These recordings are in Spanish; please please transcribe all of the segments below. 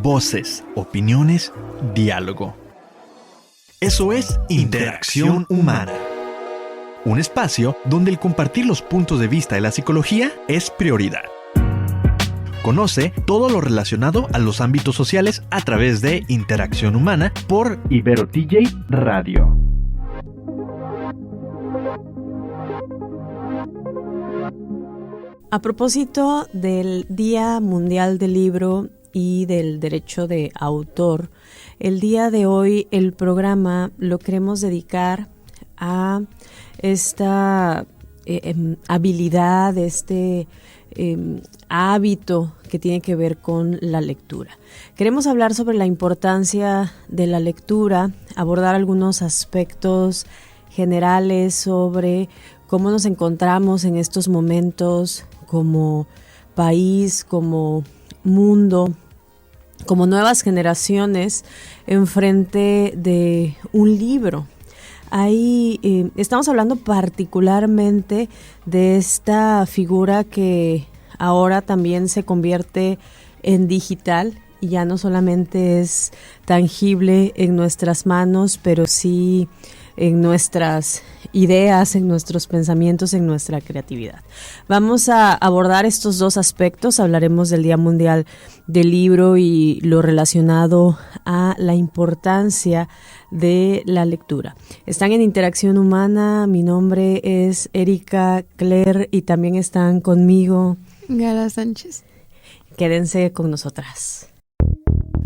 Voces, opiniones, diálogo. Eso es Interacción Humana. Un espacio donde el compartir los puntos de vista de la psicología es prioridad. Conoce todo lo relacionado a los ámbitos sociales a través de Interacción Humana por Ibero TJ Radio. A propósito del Día Mundial del Libro y del derecho de autor, el día de hoy el programa lo queremos dedicar a esta habilidad, hábito que tiene que ver con la lectura. Queremos hablar sobre la importancia de la lectura, abordar algunos aspectos generales sobre cómo nos encontramos en estos momentos como país, como mundo, como nuevas generaciones enfrente de un libro. Ahí estamos hablando particularmente de esta figura que ahora también se convierte en digital y ya no solamente es tangible en nuestras manos, pero sí en nuestras ideas, en nuestros pensamientos, en nuestra creatividad. Vamos a abordar estos dos aspectos. Hablaremos del Día Mundial del Libro y lo relacionado a la importancia de la lectura. Están en Interacción Humana. Mi nombre es Erika Claire y también están conmigo Gala Sánchez. Quédense con nosotras.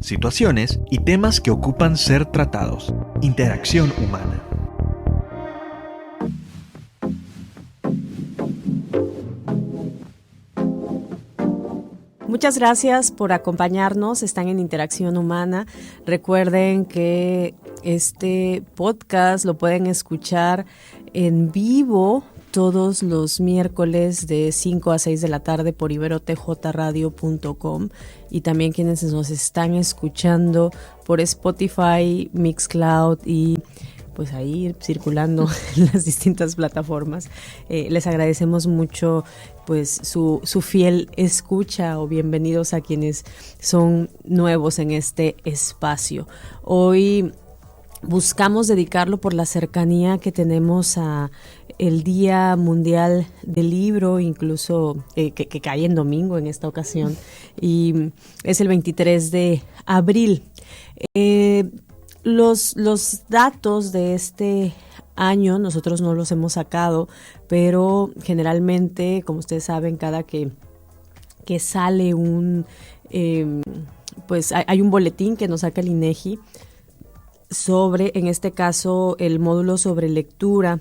Situaciones y temas que ocupan ser tratados. Interacción Humana. Muchas gracias por acompañarnos. Están en Interacción Humana. Recuerden que este podcast lo pueden escuchar en vivo todos los miércoles de 5 a 6 de la tarde por iberotjradio.com y también quienes nos están escuchando por Spotify, Mixcloud y pues ahí circulando en las distintas plataformas. Les agradecemos mucho pues su fiel escucha o bienvenidos a quienes son nuevos en este espacio. Hoy buscamos dedicarlo por la cercanía que tenemos a el Día Mundial del Libro, incluso que cae en domingo en esta ocasión, y es el 23 de abril. Los datos de este año nosotros no los hemos sacado, pero generalmente, como ustedes saben, cada que sale pues hay un boletín que nos saca el INEGI sobre, en este caso, el módulo sobre lectura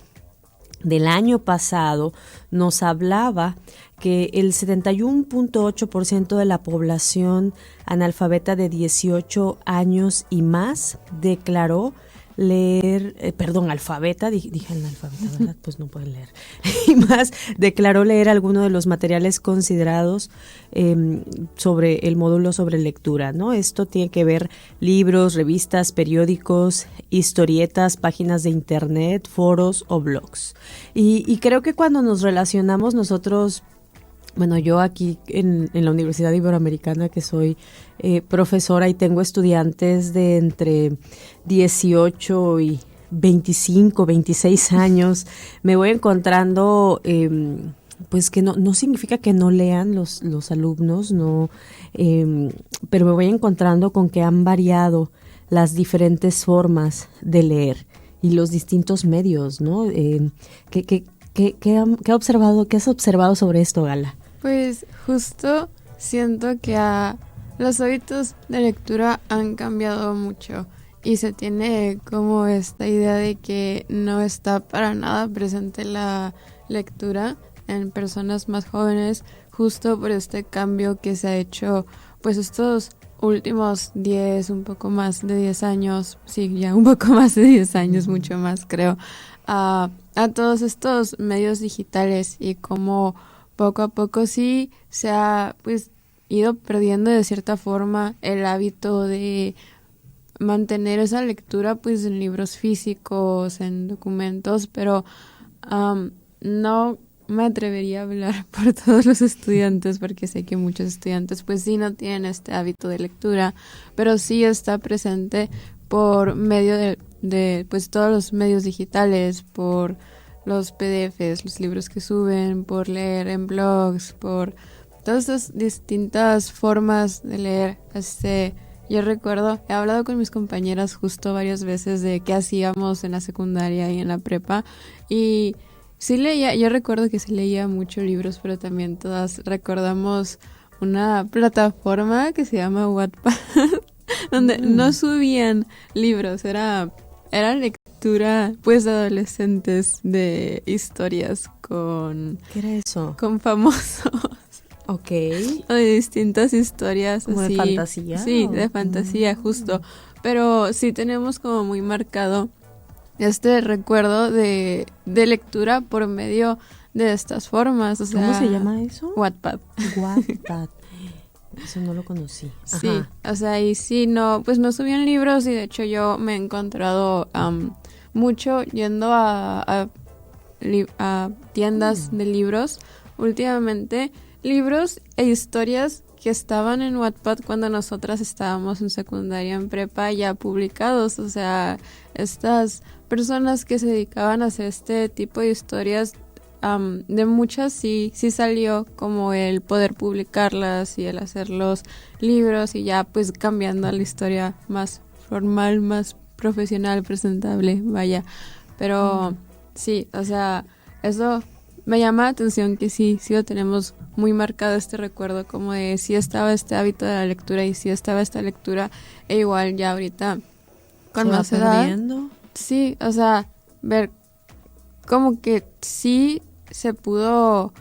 del año pasado nos hablaba que el 71.8% de la población analfabeta de 18 años y más declaró leer, alfabeta, dije analfabeta, ¿verdad? Pues no pueden leer. Y más, declaró leer alguno de los materiales considerados sobre el módulo sobre lectura, ¿no? Esto tiene que ver libros, revistas, periódicos, historietas, páginas de internet, foros o blogs. Y creo que cuando nos relacionamos nosotros, bueno, yo aquí en la Universidad Iberoamericana, que soy profesora y tengo estudiantes de entre 18 y 25, 26 años, me voy encontrando pues que no significa que no lean los alumnos, no, pero me voy encontrando con que han variado las diferentes formas de leer y los distintos medios, ¿no? ¿Qué has observado sobre esto, Gala? Pues justo siento que los hábitos de lectura han cambiado mucho y se tiene como esta idea de que no está para nada presente la lectura en personas más jóvenes, justo por este cambio que se ha hecho pues estos últimos 10, un poco más de 10 años, sí, ya un poco más de 10 años, mucho más creo, a todos estos medios digitales y cómo poco a poco sí se ha pues ido perdiendo de cierta forma el hábito de mantener esa lectura pues en libros físicos, en documentos, pero no me atrevería a hablar por todos los estudiantes, porque sé que muchos estudiantes pues sí no tienen este hábito de lectura, pero sí está presente por medio de pues todos los medios digitales, por los PDFs, los libros que suben, por leer en blogs, por todas estas distintas formas de leer. Yo recuerdo, he hablado con mis compañeras justo varias veces de qué hacíamos en la secundaria y en la prepa, y sí leía, yo recuerdo que sí leía muchos libros, pero también todas recordamos una plataforma que se llama Wattpad, donde no subían libros, era lectura pues de adolescentes, de historias ¿Qué era eso? con famosos. Ok. O de distintas historias. ¿Como así. de fantasía? Sí, de fantasía, justo. Pero sí tenemos como muy marcado este recuerdo de lectura por medio de estas formas. O sea, ¿cómo se llama eso? Wattpad. Wattpad. Eso no lo conocí. Ajá. Sí, o sea, y sí, no, pues no subían libros, y de hecho yo me he encontrado mucho yendo a tiendas de libros últimamente, libros e historias que estaban en Wattpad cuando nosotras estábamos en secundaria, en prepa, ya publicados. O sea, estas personas que se dedicaban a hacer este tipo de historias, de muchas sí salió como el poder publicarlas y el hacer los libros, y ya pues cambiando a la historia más formal, más profesional, presentable, vaya. Pero sí, o sea, eso me llama la atención, que sí lo tenemos muy marcado, este recuerdo como de sí estaba este hábito de la lectura y sí estaba esta lectura, e igual ya ahorita con más edad. Perdiendo? Sí, o sea, ver como que sí se pudo.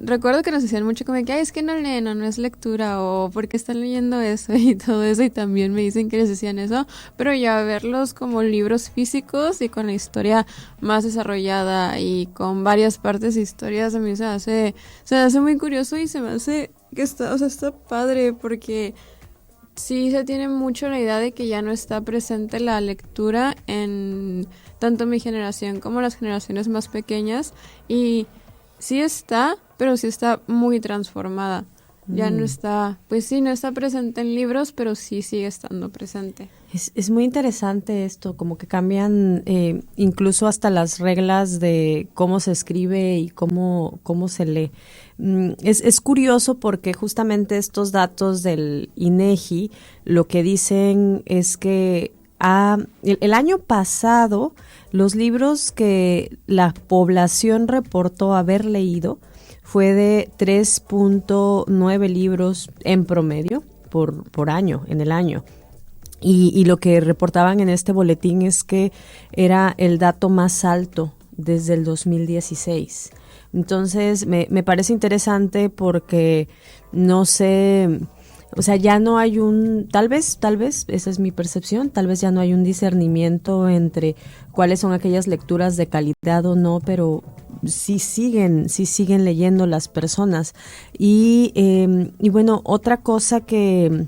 Recuerdo que nos decían mucho como que, ay, es que no leen, o no es lectura, o ¿por qué están leyendo eso? Y todo eso, y también me dicen que les decían eso, pero ya verlos como libros físicos y con la historia más desarrollada y con varias partes de historias, a mí se me hace muy curioso, y se me hace que está padre, porque sí se tiene mucho la idea de que ya no está presente la lectura en tanto mi generación como las generaciones más pequeñas, y sí está, pero sí está muy transformada. Ya no está, pues sí, no está presente en libros, pero sí sigue estando presente. Es muy interesante esto, como que cambian incluso hasta las reglas de cómo se escribe y cómo se lee. Es curioso porque justamente estos datos del INEGI lo que dicen es que el año pasado los libros que la población reportó haber leído fue de 3.9 libros en promedio por año, en el año. Y lo que reportaban en este boletín es que era el dato más alto desde el 2016. Entonces me parece interesante porque no sé, o sea, ya no hay tal vez, esa es mi percepción, tal vez ya no hay un discernimiento entre cuáles son aquellas lecturas de calidad o no, pero sí siguen leyendo las personas. Y bueno, otra cosa que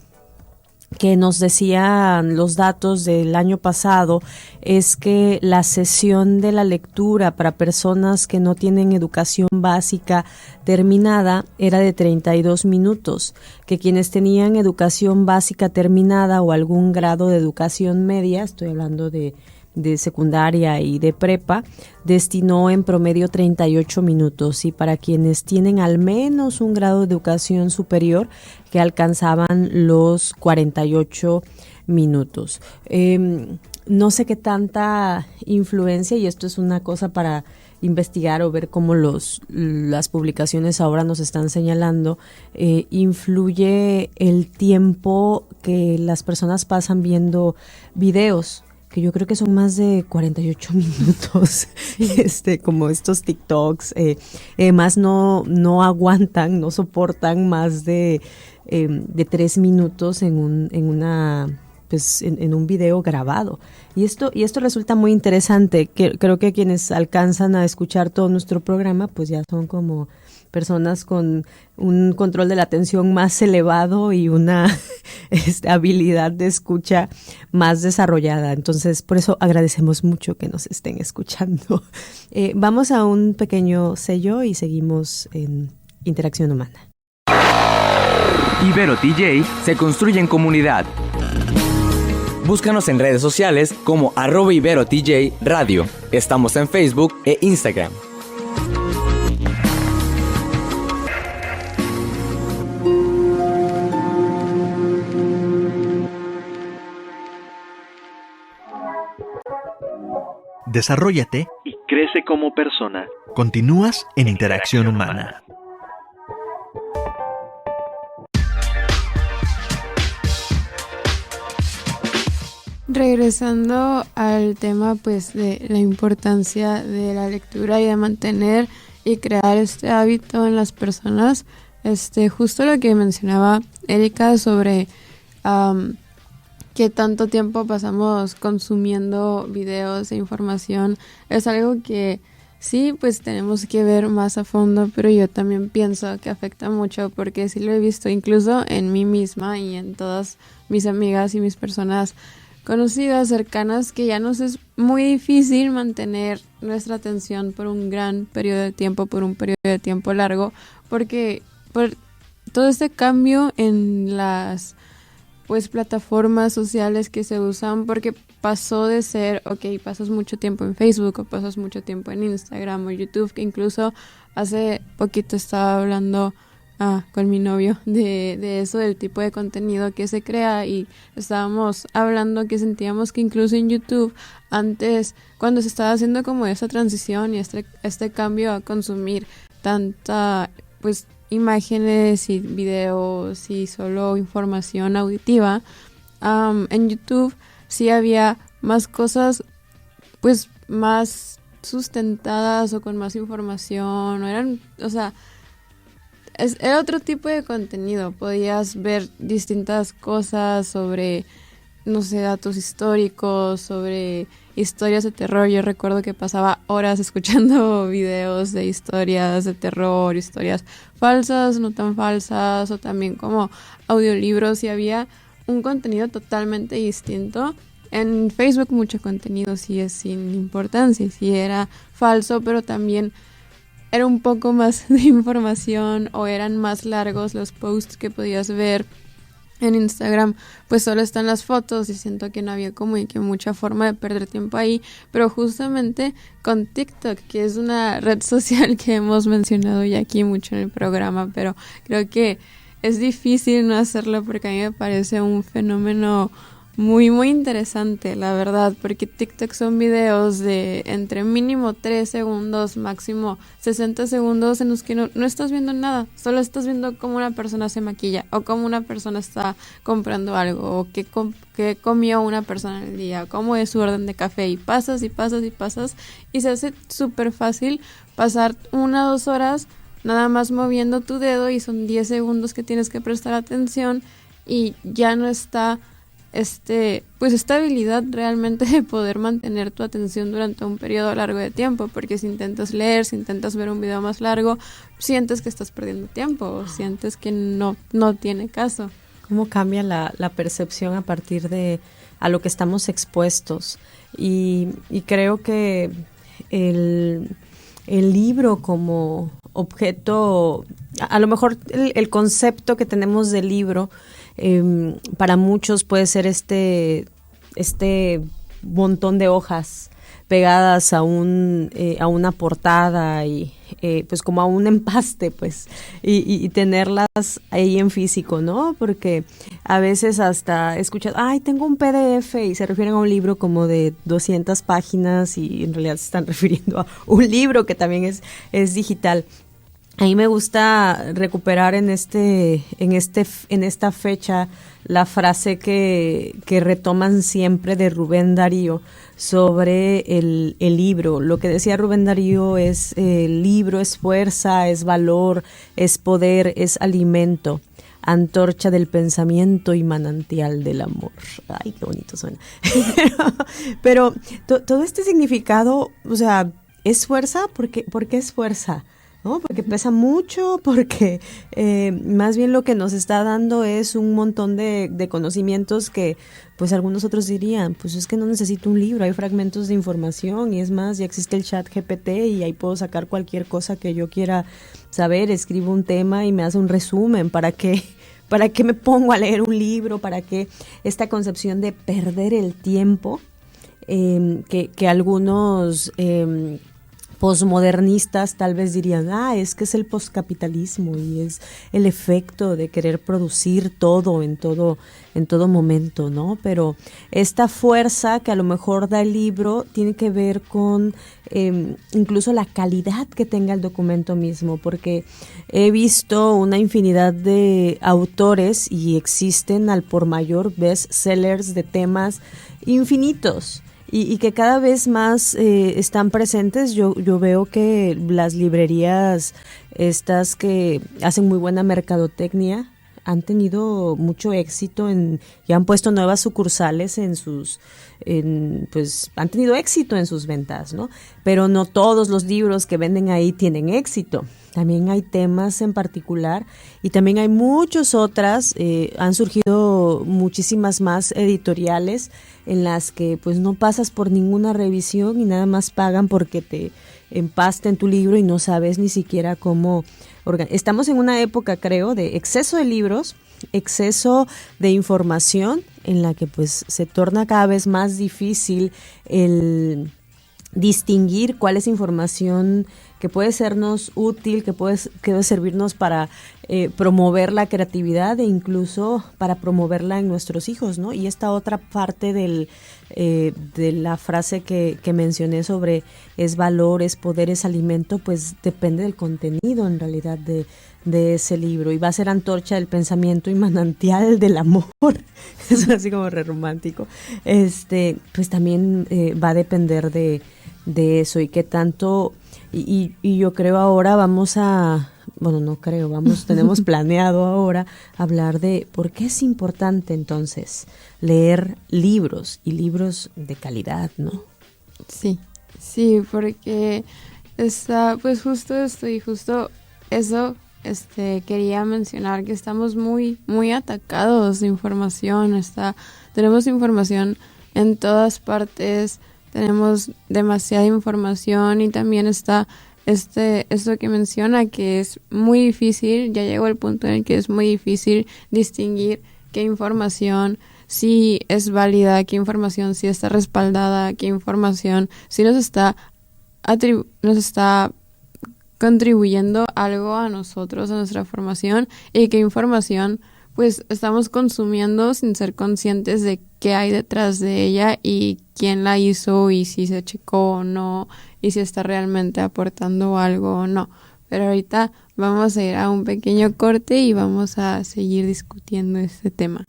nos decían los datos del año pasado es que la sesión de la lectura para personas que no tienen educación básica terminada era de 32 minutos, que quienes tenían educación básica terminada o algún grado de educación media, estoy hablando de secundaria y de prepa, destinó en promedio 38 minutos, y para quienes tienen al menos un grado de educación superior, que alcanzaban los 48 minutos. No sé qué tanta influencia, y esto es una cosa para investigar o ver cómo las publicaciones ahora nos están señalando, influye el tiempo que las personas pasan viendo videos, que yo creo que son más de 48 minutos, como estos TikToks, más no aguantan, no soportan más de 3 minutos en un video grabado. Y esto resulta muy interesante, que creo que quienes alcanzan a escuchar todo nuestro programa, pues ya son como personas con un control de la atención más elevado y una habilidad de escucha más desarrollada. Entonces, por eso agradecemos mucho que nos estén escuchando. Vamos a un pequeño sello y seguimos en Interacción Humana. Ibero TJ se construye en comunidad. Búscanos en redes sociales como @IberoTJ Radio. Estamos en Facebook e Instagram. Desarróllate y crece como persona. Continúas en Interacción Humana. Regresando al tema pues de la importancia de la lectura y de mantener y crear este hábito en las personas, justo lo que mencionaba Erika sobre que tanto tiempo pasamos consumiendo videos e información, es algo que sí, pues tenemos que ver más a fondo, pero yo también pienso que afecta mucho porque sí lo he visto incluso en mí misma y en todas mis amigas y mis personas conocidas, cercanas, que ya nos es muy difícil mantener nuestra atención por un gran periodo de tiempo, por un periodo de tiempo largo, porque por todo este cambio en las pues plataformas sociales que se usan, porque pasó de ser, pasas mucho tiempo en Facebook o pasas mucho tiempo en Instagram o YouTube, que incluso hace poquito estaba hablando con mi novio de eso, del tipo de contenido que se crea, y estábamos hablando que sentíamos que incluso en YouTube antes, cuando se estaba haciendo como esa transición y este cambio a consumir tanta pues imágenes y videos y solo información auditiva, en YouTube sí había más cosas pues más sustentadas o con más información, era otro tipo de contenido. Podías ver distintas cosas sobre, no sé, datos históricos, sobre historias de terror. Yo recuerdo que pasaba horas escuchando videos de historias de terror, historias falsas, no tan falsas, o también como audiolibros, y había un contenido totalmente distinto. En Facebook mucho contenido sí es sin importancia, sí era falso, pero también era un poco más de información, o eran más largos los posts que podías ver. En Instagram pues solo están las fotos y siento que no había como que mucha forma de perder tiempo ahí, pero justamente con TikTok, que es una red social que hemos mencionado ya aquí mucho en el programa, pero creo que es difícil no hacerlo porque a mí me parece un fenómeno muy, muy interesante, la verdad, porque TikTok son videos de entre mínimo 3 segundos, máximo 60 segundos, en los que no estás viendo nada, solo estás viendo cómo una persona se maquilla, o cómo una persona está comprando algo, o qué comió una persona en el día, cómo es su orden de café, y pasas y pasas y pasas, y se hace súper fácil pasar 1 o 2 horas nada más moviendo tu dedo, y son 10 segundos que tienes que prestar atención, y ya no está pues esta habilidad realmente de poder mantener tu atención durante un periodo largo de tiempo, porque si intentas leer, si intentas ver un video más largo, sientes que estás perdiendo tiempo, sientes que no tiene caso. ¿Cómo cambia la percepción a partir de a lo que estamos expuestos? Y creo que el libro como objeto, a lo mejor el concepto que tenemos del libro, para muchos puede ser este montón de hojas pegadas a una portada y pues como a un empaste, pues, y tenerlas ahí en físico, ¿no? Porque a veces hasta escuchas, tengo un PDF, y se refieren a un libro como de 200 páginas y en realidad se están refiriendo a un libro que también es digital. A mí me gusta recuperar en esta fecha la frase que retoman siempre de Rubén Darío sobre el libro. Lo que decía Rubén Darío es: el libro es fuerza, es valor, es poder, es alimento, antorcha del pensamiento y manantial del amor. Ay, qué bonito suena. Pero todo este significado, o sea, ¿es fuerza? ¿Por qué es fuerza? ¿no? Porque pesa mucho, porque más bien lo que nos está dando es un montón de conocimientos que pues algunos otros dirían, pues es que no necesito un libro, hay fragmentos de información y es más, ya existe el chat GPT y ahí puedo sacar cualquier cosa que yo quiera saber, escribo un tema y me hace un resumen. ¿Para qué me pongo a leer un libro? ¿Para qué esta concepción de perder el tiempo que algunos posmodernistas tal vez dirían, es que es el poscapitalismo y es el efecto de querer producir todo en todo momento, ¿no? Pero esta fuerza que a lo mejor da el libro tiene que ver con incluso la calidad que tenga el documento mismo, porque he visto una infinidad de autores y existen al por mayor bestsellers de temas infinitos. Y que cada vez más están presentes. Yo veo que las librerías estas que hacen muy buena mercadotecnia han tenido mucho éxito y han puesto nuevas sucursales pues han tenido éxito en sus ventas, ¿no? Pero no todos los libros que venden ahí tienen éxito. También hay temas en particular y también hay muchas otras, han surgido muchísimas más editoriales en las que pues no pasas por ninguna revisión y nada más pagan porque te empasten tu libro y no sabes ni siquiera cómo Estamos en una época, creo, de exceso de libros, exceso de información en la que pues se torna cada vez más difícil el distinguir cuál es información que puede sernos útil, que puede servirnos para promover la creatividad e incluso para promoverla en nuestros hijos, ¿no? Y esta otra parte de la frase que mencioné sobre es valor, es poder, es alimento, pues depende del contenido en realidad de ese libro y va a ser antorcha del pensamiento y manantial del amor. Es así como re romántico. Pues también va a depender de eso y qué tanto y yo creo ahora tenemos planeado ahora hablar de por qué es importante entonces leer libros y libros de calidad, ¿no? Sí, porque está pues justo esto y justo eso quería mencionar que estamos muy muy atacados de información, tenemos información en todas partes. Tenemos demasiada información y también está esto que menciona que es muy difícil, ya llegó el punto en el que es muy difícil distinguir qué información sí es válida, qué información sí está respaldada, qué información sí nos está contribuyendo algo a nosotros, a nuestra formación y qué información pues estamos consumiendo sin ser conscientes de qué hay detrás de ella y quién la hizo y si se checó o no y si está realmente aportando algo o no. Pero ahorita vamos a ir a un pequeño corte y vamos a seguir discutiendo este tema.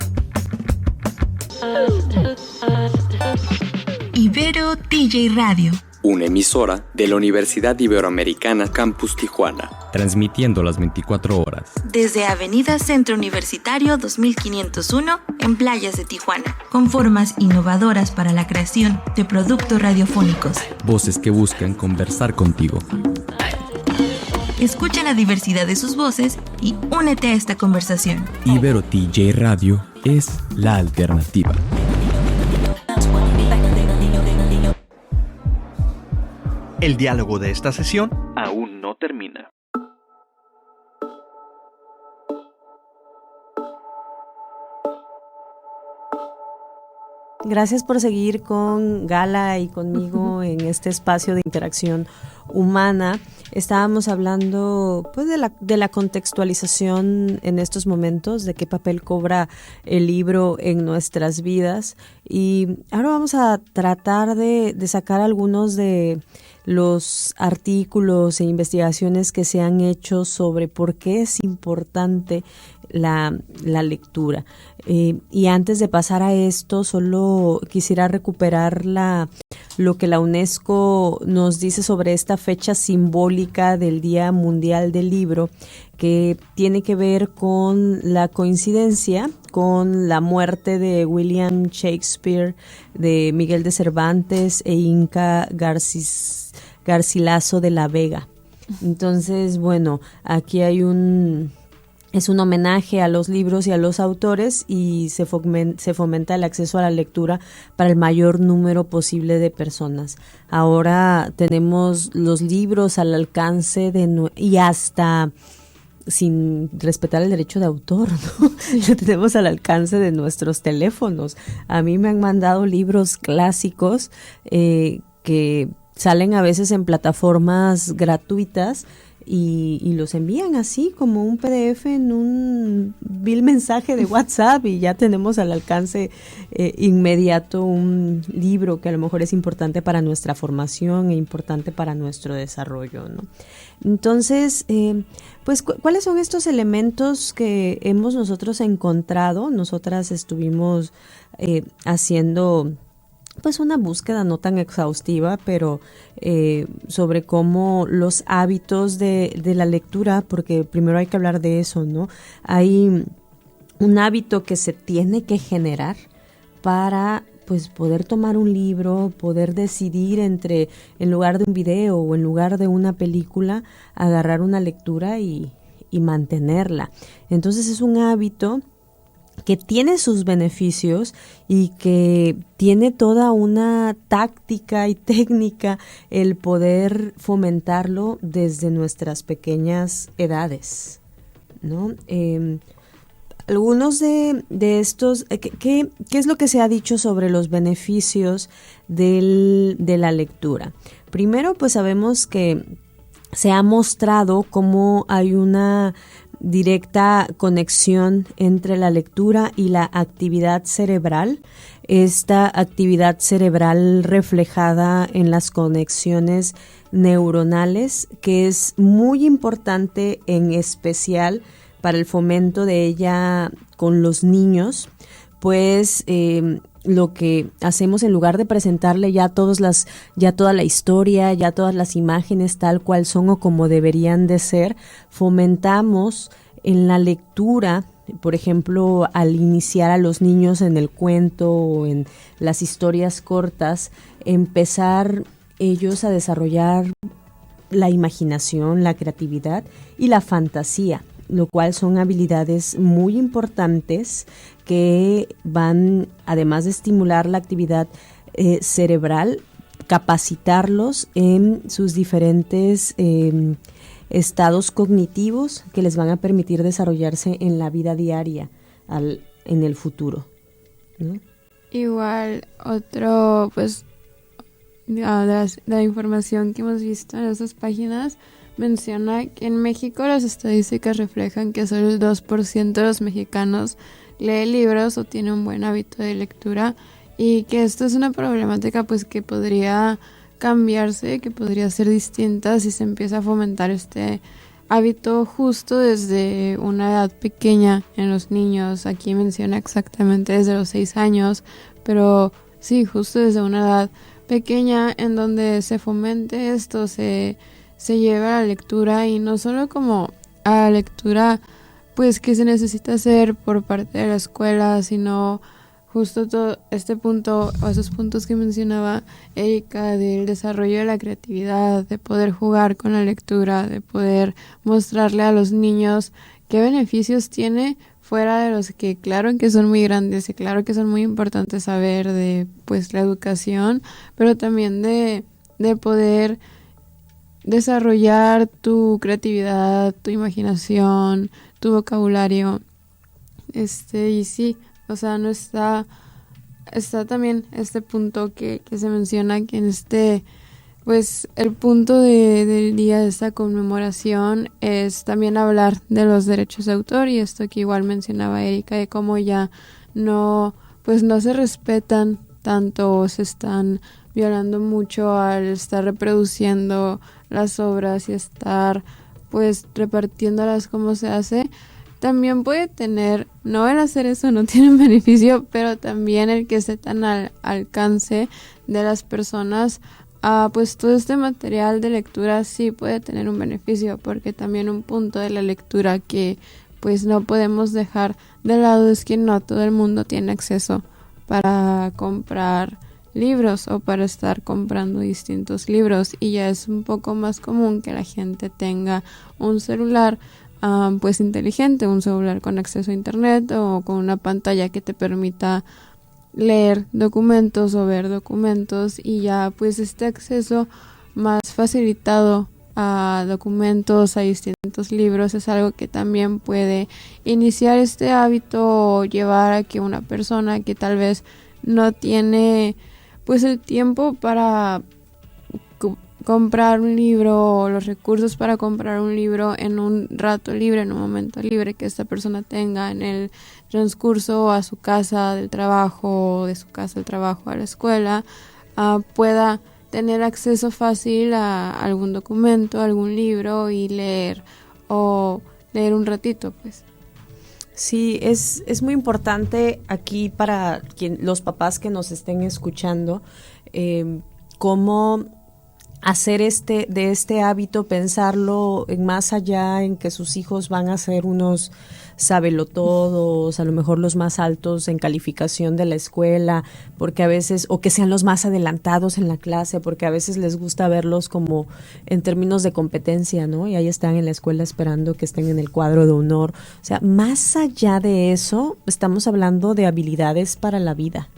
Ibero TJ Radio. Una emisora de la Universidad Iberoamericana Campus Tijuana. Transmitiendo las 24 horas. Desde Avenida Centro Universitario 2501 en Playas de Tijuana. Con formas innovadoras para la creación de productos radiofónicos. Voces que buscan conversar contigo. Escucha la diversidad de sus voces y únete a esta conversación. Ibero TJ Radio es la alternativa. El diálogo de esta sesión aún no termina. Gracias por seguir con Gala y conmigo en este espacio de interacción humana. Estábamos hablando pues de la contextualización en estos momentos, de qué papel cobra el libro en nuestras vidas. Y ahora vamos a tratar de sacar algunos de los artículos e investigaciones que se han hecho sobre por qué es importante la lectura. Y antes de pasar a esto, solo quisiera recuperar lo que la UNESCO nos dice sobre esta fecha simbólica del Día Mundial del Libro, que tiene que ver con la coincidencia con la muerte de William Shakespeare, de Miguel de Cervantes e Inca Garcilaso de la Vega. Entonces, bueno, aquí hay es un homenaje a los libros y a los autores y se fomenta el acceso a la lectura para el mayor número posible de personas. Ahora tenemos los libros al alcance y hasta sin respetar el derecho de autor, ¿no? Lo tenemos al alcance de nuestros teléfonos. A mí me han mandado libros clásicos que salen a veces en plataformas gratuitas y los envían así como un PDF en un vil mensaje de WhatsApp y ya tenemos al alcance inmediato un libro que a lo mejor es importante para nuestra formación e importante para nuestro desarrollo, ¿no? Entonces, pues, ¿cuáles son estos elementos que hemos nosotros encontrado? Nosotras estuvimos haciendo pues una búsqueda no tan exhaustiva, pero sobre cómo los hábitos de la lectura, porque primero hay que hablar de eso, ¿no? Hay un hábito que se tiene que generar para pues poder tomar un libro, poder decidir entre, en lugar de un video o en lugar de una película, agarrar una lectura y mantenerla. Entonces es un hábito que tiene sus beneficios y que tiene toda una táctica y técnica el poder fomentarlo desde nuestras pequeñas edades, ¿no? Algunos de estos, ¿qué es lo que se ha dicho sobre los beneficios de la lectura? Primero, pues sabemos que se ha mostrado cómo hay una directa conexión entre la lectura y la actividad cerebral. Esta actividad cerebral reflejada en las conexiones neuronales, que es muy importante en especial para el fomento de ella con los niños, pues lo que hacemos en lugar de presentarle ya toda la historia, ya todas las imágenes tal cual son o como deberían de ser, fomentamos en la lectura, por ejemplo, al iniciar a los niños en el cuento o en las historias cortas, empezar ellos a desarrollar la imaginación, la creatividad y la fantasía, lo cual son habilidades muy importantes que van, además de estimular la actividad cerebral, capacitarlos en sus diferentes estados cognitivos que les van a permitir desarrollarse en la vida diaria en el futuro, ¿no? Igual, otro, pues, de la información que hemos visto en esas páginas, menciona que en México las estadísticas reflejan que solo el 2% de los mexicanos lee libros o tiene un buen hábito de lectura, y que esto es una problemática pues que podría cambiarse, que podría ser distinta si se empieza a fomentar este hábito justo desde una edad pequeña en los niños. Aquí menciona exactamente desde los 6 años, pero sí, justo desde una edad pequeña en donde se fomente esto, se lleva a la lectura, y no solo como a la lectura pues que se necesita hacer por parte de la escuela, sino justo todo este punto o esos puntos que mencionaba Erika del desarrollo de la creatividad, de poder jugar con la lectura, de poder mostrarle a los niños qué beneficios tiene fuera de los que claro que son muy grandes y claro que son muy importantes saber de pues la educación, pero también de poder desarrollar tu creatividad, tu imaginación, tu vocabulario, y sí, o sea, no está también este punto que se menciona, que en pues el punto del día de esta conmemoración es también hablar de los derechos de autor, y esto que igual mencionaba Erika, de cómo ya no se respetan tanto, se están violando mucho al estar reproduciendo las obras y estar pues repartiéndolas como se hace. También puede tener, no el hacer eso no tiene un beneficio, pero también el que esté tan al alcance de las personas, pues todo este material de lectura sí puede tener un beneficio, porque también un punto de la lectura que pues no podemos dejar de lado es que no todo el mundo tiene acceso para comprar libros o para estar comprando distintos libros, y ya es un poco más común que la gente tenga un celular pues inteligente, un celular con acceso a internet o con una pantalla que te permita leer documentos o ver documentos, y ya pues este acceso más facilitado a documentos, a distintos libros, es algo que también puede iniciar este hábito o llevar a que una persona que tal vez no tiene pues el tiempo para comprar un libro o los recursos para comprar un libro en un rato libre, en un momento libre que esta persona tenga en el transcurso a su casa del trabajo, de su casa del trabajo a la escuela, pueda tener acceso fácil a algún documento, algún libro y leer o leer un ratito, pues. Sí, es muy importante aquí para los papás que nos estén escuchando, cómo hacer de este hábito, pensarlo en más allá, en que sus hijos van a ser unos sabelotodos, a lo mejor los más altos en calificación de la escuela, porque a veces, o que sean los más adelantados en la clase, porque a veces les gusta verlos como en términos de competencia, ¿no? Y ahí están en la escuela esperando que estén en el cuadro de honor. O sea, más allá de eso, estamos hablando de habilidades para la vida.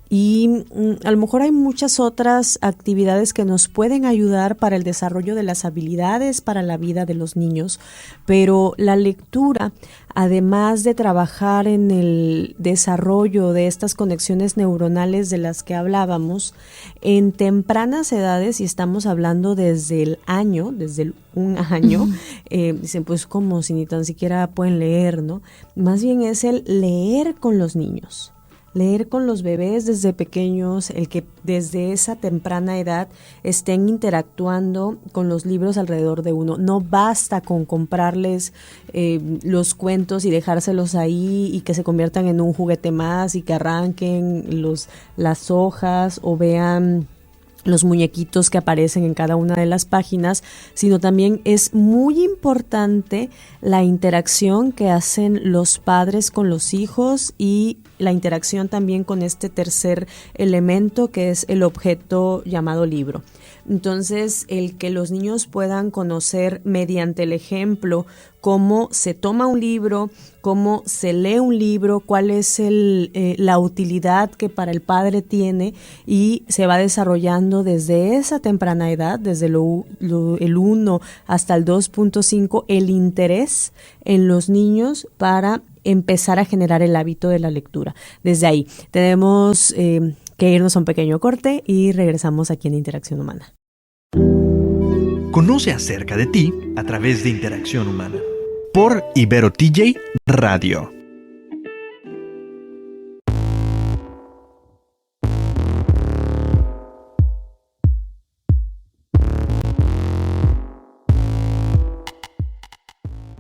Y a lo mejor hay muchas otras actividades que nos pueden ayudar para el desarrollo de las habilidades para la vida de los niños, pero la lectura, además de trabajar en el desarrollo de estas conexiones neuronales de las que hablábamos, en tempranas edades, y estamos hablando desde un año, dicen pues como si ni tan siquiera pueden leer, ¿no? Más bien es el leer con los niños. Leer con los bebés desde pequeños, el que desde esa temprana edad estén interactuando con los libros alrededor de uno. No basta con comprarles los cuentos y dejárselos ahí y que se conviertan en un juguete más y que arranquen las hojas o vean los muñequitos que aparecen en cada una de las páginas, sino también es muy importante la interacción que hacen los padres con los hijos y la interacción también con este tercer elemento que es el objeto llamado libro. Entonces, el que los niños puedan conocer mediante el ejemplo cómo se toma un libro, cómo se lee un libro, cuál es la utilidad que para el padre tiene, y se va desarrollando desde esa temprana edad, desde el 1 hasta el 2.5, el interés en los niños para empezar a generar el hábito de la lectura. Desde ahí tenemos que irnos a un pequeño corte y regresamos aquí en Interacción Humana. Conoce acerca de ti a través de Interacción Humana por Ibero TJ Radio.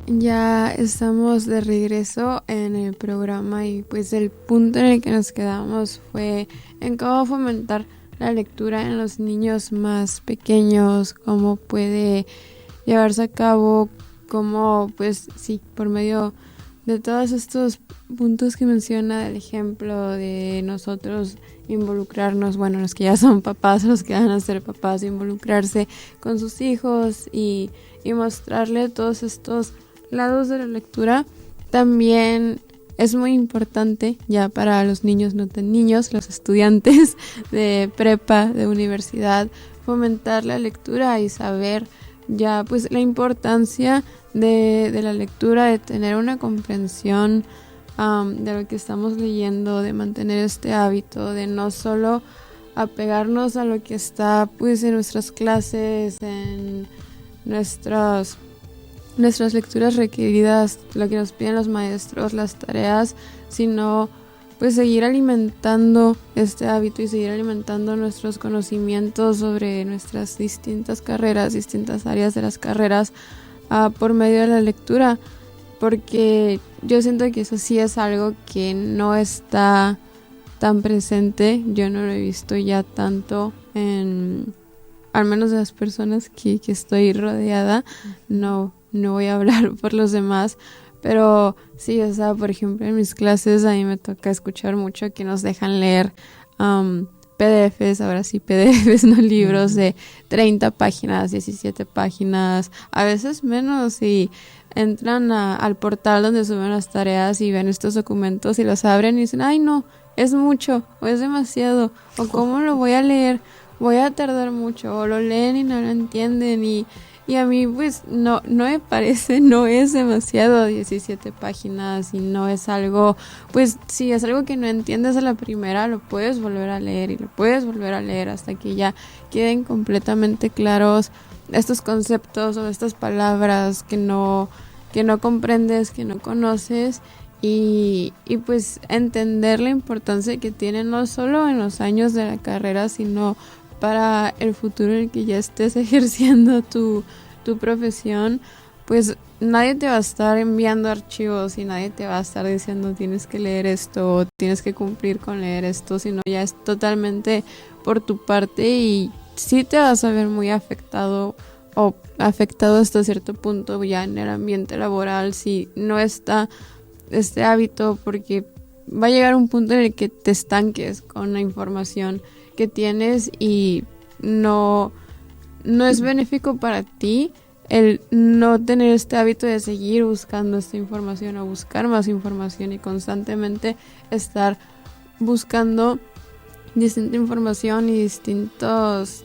Ya estamos de regreso en el programa y pues el punto en el que nos quedamos fue en cómo fomentar la lectura en los niños más pequeños, cómo puede llevarse a cabo, cómo pues sí, por medio de todos estos puntos que menciona, el ejemplo de nosotros involucrarnos, bueno, los que ya son papás, los que van a ser papás, involucrarse con sus hijos y mostrarle todos estos lados de la lectura. También es muy importante ya para los niños, no tan niños, los estudiantes de prepa, de universidad, fomentar la lectura y saber ya pues la importancia de la lectura, de tener una comprensión de lo que estamos leyendo, de mantener este hábito, de no solo apegarnos a lo que está pues en nuestras clases, en nuestras lecturas requeridas, lo que nos piden los maestros, las tareas, sino pues seguir alimentando este hábito y seguir alimentando nuestros conocimientos sobre nuestras distintas carreras, distintas áreas de las carreras por medio de la lectura, porque yo siento que eso sí es algo que no está tan presente, yo no lo he visto ya tanto en, al menos de las personas que estoy rodeada, no voy a hablar por los demás, pero sí, por ejemplo, en mis clases a mí me toca escuchar mucho que nos dejan leer PDFs, ahora sí PDFs, no libros de 30 páginas, 17 páginas, a veces menos, y entran al portal donde suben las tareas y ven estos documentos y los abren y dicen, ay no, es mucho, o es demasiado, o cómo lo voy a leer, voy a tardar mucho, o lo leen y no lo entienden, y a mí pues no me parece, no es demasiado 17 páginas y no es algo, pues si es algo que no entiendes a la primera, lo puedes volver a leer y lo puedes volver a leer hasta que ya queden completamente claros estos conceptos o estas palabras que no comprendes, que no conoces, y pues entender la importancia que tiene no solo en los años de la carrera, sino para el futuro en el que ya estés ejerciendo tu profesión. Pues nadie te va a estar enviando archivos y nadie te va a estar diciendo tienes que leer esto o tienes que cumplir con leer esto, sino ya es totalmente por tu parte, y sí te vas a ver muy afectado o afectado hasta cierto punto ya en el ambiente laboral si no está este hábito, porque va a llegar un punto en el que te estanques con la información que tienes y no es benéfico para ti el no tener este hábito de seguir buscando esta información o buscar más información y constantemente estar buscando distinta información y distintos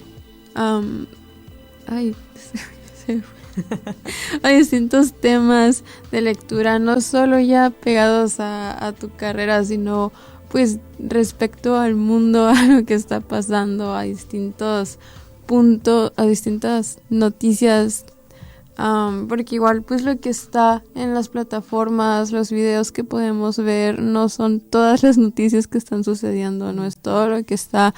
hay distintos temas de lectura, no solo ya pegados a tu carrera, sino pues respecto al mundo, a lo que está pasando, a distintos puntos, a distintas noticias, porque igual pues lo que está en las plataformas, los videos que podemos ver, no son todas las noticias que están sucediendo, no es todo lo que está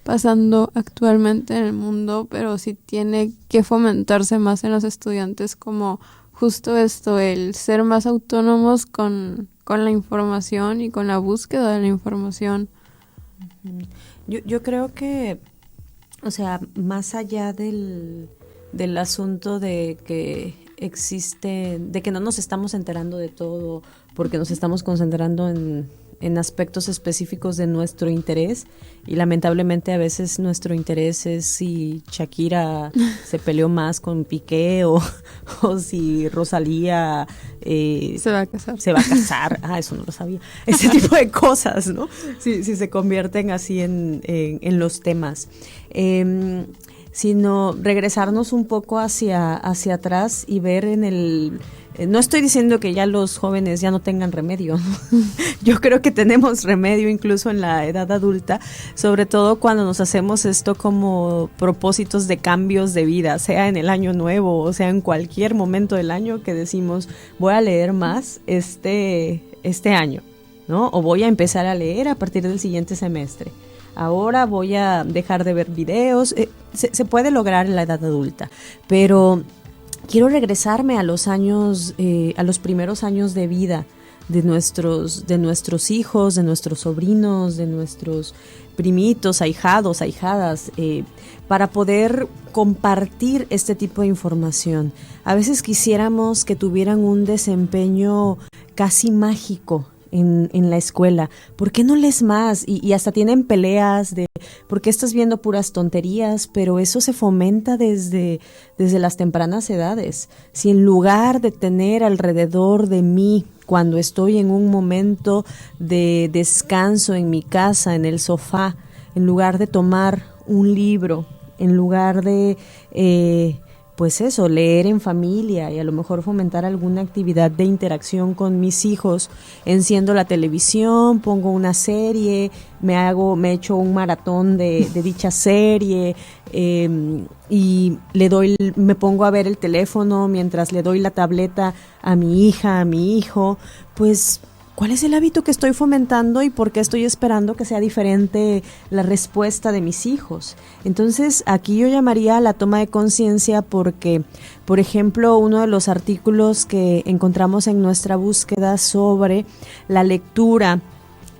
pasando actualmente en el mundo, pero sí tiene que fomentarse más en los estudiantes como justo esto, el ser más autónomos con la información y con la búsqueda de la información. Yo creo que, o sea, más allá del asunto de que existe, de que no nos estamos enterando de todo porque nos estamos concentrando en aspectos específicos de nuestro interés, y lamentablemente a veces nuestro interés es si Shakira se peleó más con Piqué o si Rosalía se va a casar, eso no lo sabía, ese tipo de cosas, ¿no? Si se convierten así en los temas, sino regresarnos un poco hacia atrás y ver no estoy diciendo que ya los jóvenes ya no tengan remedio, ¿no? Yo creo que tenemos remedio incluso en la edad adulta, sobre todo cuando nos hacemos esto como propósitos de cambios de vida, sea en el año nuevo o sea en cualquier momento del año, que decimos voy a leer más este año, ¿no? O voy a empezar a leer a partir del siguiente semestre. Ahora voy a dejar de ver videos. Se puede lograr en la edad adulta, pero quiero regresarme a los años, a los primeros años de vida de nuestros hijos, de nuestros sobrinos, de nuestros primitos, ahijados, ahijadas, para poder compartir este tipo de información. A veces quisiéramos que tuvieran un desempeño casi mágico en la escuela. ¿Por qué no lees más? Y hasta tienen peleas de ¿por qué estás viendo puras tonterías? Pero eso se fomenta desde las tempranas edades. Si en lugar de tener alrededor de mí, cuando estoy en un momento de descanso en mi casa, en el sofá, en lugar de tomar un libro, en lugar de pues eso, leer en familia y a lo mejor fomentar alguna actividad de interacción con mis hijos, enciendo la televisión, pongo una serie, me echo un maratón de dicha serie, y me pongo a ver el teléfono mientras le doy la tableta a mi hija, a mi hijo. Pues ¿cuál es el hábito que estoy fomentando y por qué estoy esperando que sea diferente la respuesta de mis hijos? Entonces, aquí yo llamaría a la toma de conciencia porque, por ejemplo, uno de los artículos que encontramos en nuestra búsqueda sobre la lectura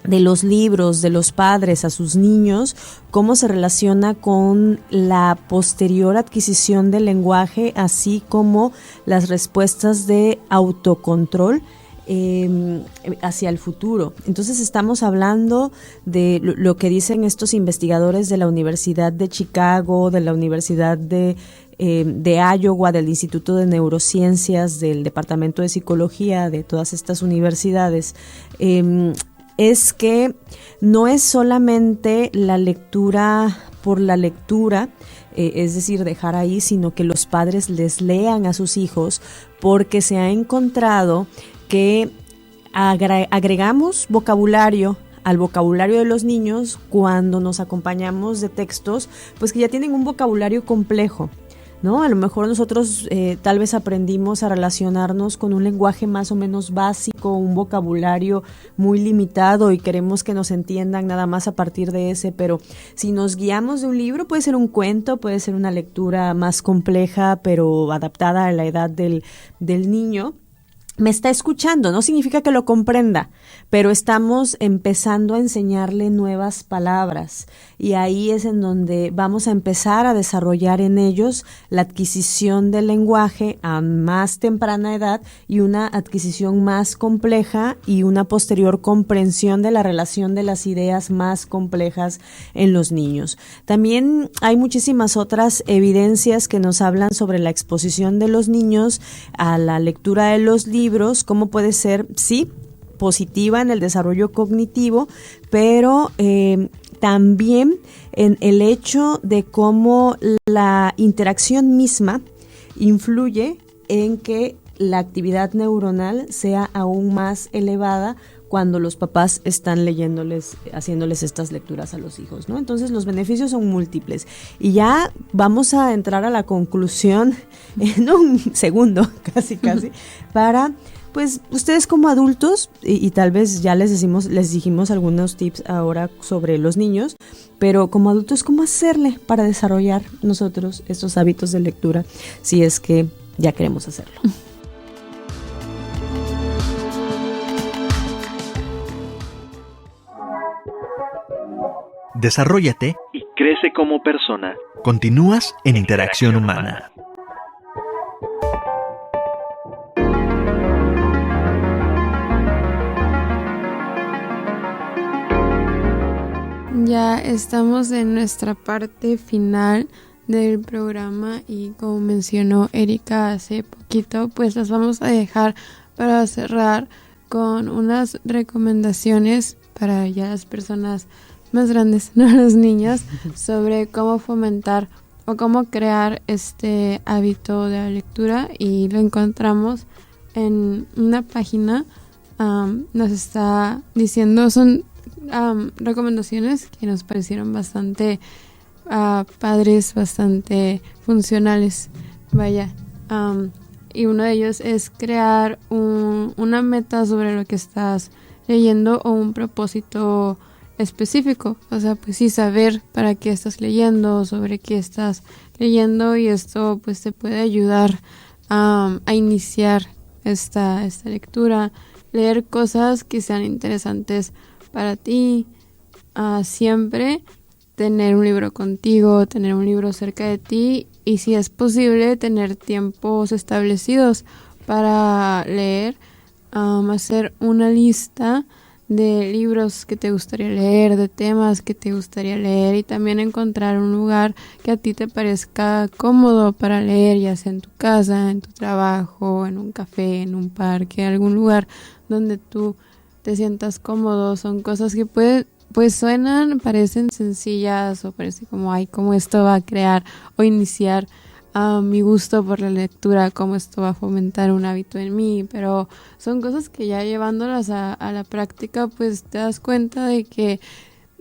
de los libros de los padres a sus niños, cómo se relaciona con la posterior adquisición del lenguaje, así como las respuestas de autocontrol, hacia el futuro. Entonces estamos hablando de lo que dicen estos investigadores de la Universidad de Chicago, de la Universidad de Iowa, del Instituto de Neurociencias, del Departamento de Psicología, de todas estas universidades, es que no es solamente la lectura por la lectura, es decir, dejar ahí, sino que los padres les lean a sus hijos, porque se ha encontrado que agregamos vocabulario al vocabulario de los niños cuando nos acompañamos de textos, pues que ya tienen un vocabulario complejo, ¿no? A lo mejor nosotros tal vez aprendimos a relacionarnos con un lenguaje más o menos básico, un vocabulario muy limitado y queremos que nos entiendan nada más a partir de ese, pero si nos guiamos de un libro, puede ser un cuento, puede ser una lectura más compleja, pero adaptada a la edad del niño. Me está escuchando, no significa que lo comprenda, pero estamos empezando a enseñarle nuevas palabras y ahí es en donde vamos a empezar a desarrollar en ellos la adquisición del lenguaje a más temprana edad y una adquisición más compleja y una posterior comprensión de la relación de las ideas más complejas en los niños. También hay muchísimas otras evidencias que nos hablan sobre la exposición de los niños a la lectura de los libros, cómo puede ser, sí, positiva en el desarrollo cognitivo, pero también en el hecho de cómo la interacción misma influye en que la actividad neuronal sea aún más elevada cuando los papás están leyéndoles, haciéndoles estas lecturas a los hijos, ¿no? Entonces los beneficios son múltiples. Y ya vamos a entrar a la conclusión en un segundo, casi, para, pues, ustedes como adultos, y tal vez ya les dijimos algunos tips ahora sobre los niños, pero como adultos, ¿cómo hacerle para desarrollar nosotros estos hábitos de lectura si es que ya queremos hacerlo? Desarróllate y crece como persona. Continúas en Interacción Humana. Ya estamos en nuestra parte final del programa y como mencionó Erika hace poquito, pues las vamos a dejar para cerrar con unas recomendaciones para ya las personas más grandes, no los niños, sobre cómo fomentar o cómo crear este hábito de la lectura, y lo encontramos en una página. Nos está diciendo, son recomendaciones que nos parecieron bastante padres, bastante funcionales, vaya, y uno de ellos es crear una meta sobre lo que estás leyendo o un propósito específico, o sea, pues sí, saber para qué estás leyendo, sobre qué estás leyendo, y esto pues te puede ayudar a iniciar esta lectura, leer cosas que sean interesantes para ti, siempre tener un libro contigo, tener un libro cerca de ti, y si es posible tener tiempos establecidos para leer, hacer una lista de libros que te gustaría leer, de temas que te gustaría leer, y también encontrar un lugar que a ti te parezca cómodo para leer, ya sea en tu casa, en tu trabajo, en un café, en un parque, algún lugar donde tú te sientas cómodo. Son cosas que pues parecen sencillas, o parece como, ay, cómo esto va a crear o iniciar mi gusto por la lectura, cómo esto va a fomentar un hábito en mí, pero son cosas que ya llevándolas a la práctica, pues te das cuenta de que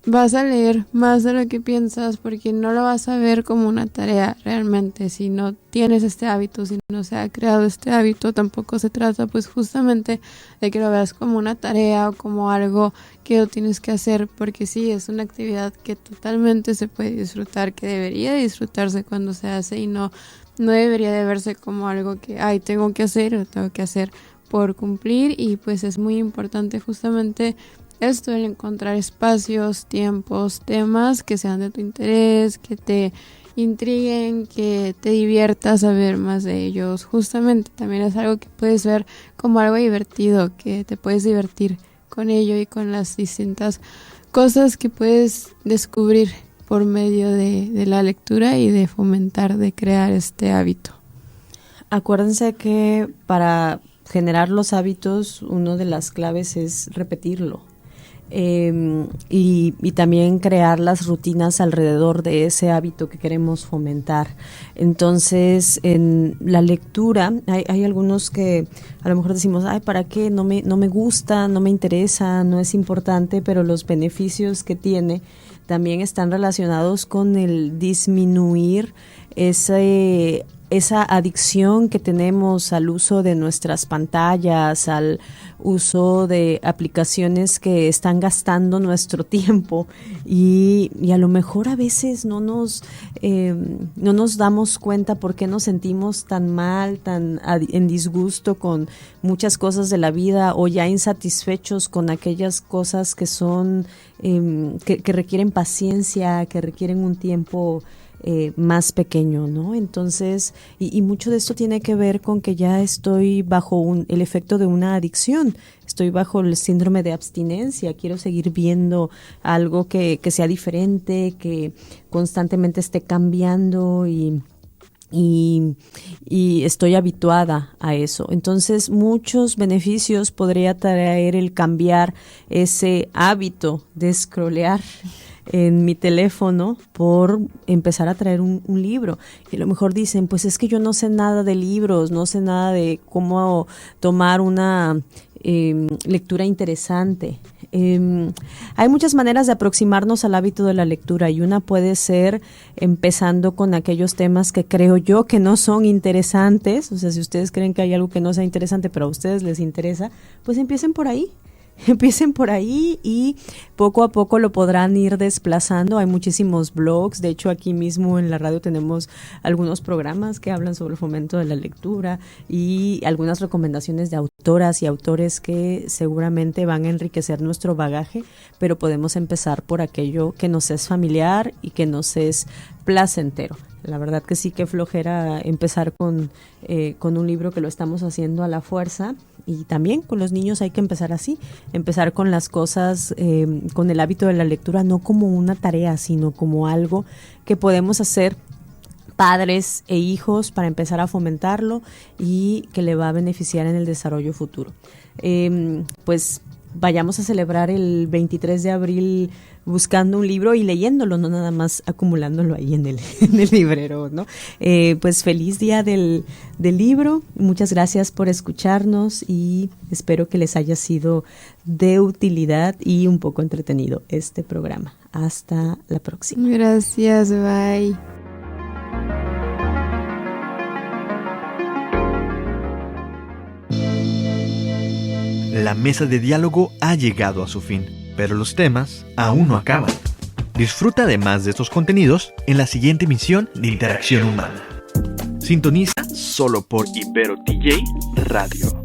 vas a leer más de lo que piensas, porque no lo vas a ver como una tarea realmente. Si no tienes este hábito, si no se ha creado este hábito, tampoco se trata pues justamente de que lo veas como una tarea o como algo que lo tienes que hacer, porque sí, es una actividad que totalmente se puede disfrutar, que debería disfrutarse cuando se hace, y no debería de verse como algo que, ay, tengo que hacer, o tengo que hacer por cumplir. Y pues es muy importante justamente esto, el encontrar espacios, tiempos, temas que sean de tu interés, que te intriguen, que te diviertas saber más de ellos. Justamente también es algo que puedes ver como algo divertido, que te puedes divertir con ello y con las distintas cosas que puedes descubrir por medio de la lectura y de fomentar, de crear este hábito. Acuérdense que para generar los hábitos, una de las claves es repetirlo. Y también crear las rutinas alrededor de ese hábito que queremos fomentar. Entonces, en la lectura hay algunos que a lo mejor decimos, ay, ¿para qué? No me gusta, no me interesa, no es importante, pero los beneficios que tiene también están relacionados con el disminuir esa adicción que tenemos al uso de nuestras pantallas, al uso de aplicaciones que están gastando nuestro tiempo y a lo mejor a veces no nos damos cuenta por qué nos sentimos tan mal, tan en disgusto con muchas cosas de la vida o ya insatisfechos con aquellas cosas que son que requieren paciencia, que requieren un tiempo más pequeño, ¿no? Entonces, y mucho de esto tiene que ver con que ya estoy bajo el efecto de una adicción, estoy bajo el síndrome de abstinencia, quiero seguir viendo algo que sea diferente, que constantemente esté cambiando y estoy habituada a eso. Entonces, muchos beneficios podría traer el cambiar ese hábito de scrollear en mi teléfono por empezar a traer un libro. Y a lo mejor dicen, pues es que yo no sé nada de libros, no sé nada de cómo tomar una lectura interesante. Hay muchas maneras de aproximarnos al hábito de la lectura y una puede ser empezando con aquellos temas que creo yo que no son interesantes. O sea, si ustedes creen que hay algo que no sea interesante pero a ustedes les interesa, pues empiecen por ahí. Empiecen por ahí y poco a poco lo podrán ir desplazando. Hay muchísimos blogs, de hecho aquí mismo en la radio tenemos algunos programas que hablan sobre el fomento de la lectura y algunas recomendaciones de autoras y autores que seguramente van a enriquecer nuestro bagaje, pero podemos empezar por aquello que nos es familiar y que nos es placentero. La verdad que sí, que flojera empezar con un libro que lo estamos haciendo a la fuerza, y también con los niños hay que empezar así, empezar con las cosas, con el hábito de la lectura, no como una tarea, sino como algo que podemos hacer padres e hijos para empezar a fomentarlo y que le va a beneficiar en el desarrollo futuro. Pues vayamos a celebrar el 23 de abril buscando un libro y leyéndolo, no nada más acumulándolo ahí en el librero, ¿no? Pues feliz día del libro, muchas gracias por escucharnos y espero que les haya sido de utilidad y un poco entretenido este programa. Hasta la próxima. Gracias, bye. La mesa de diálogo ha llegado a su fin, pero los temas aún no acaban. Disfruta además de estos contenidos en la siguiente emisión de Interacción Humana. Sintoniza solo por Ibero TJ Radio.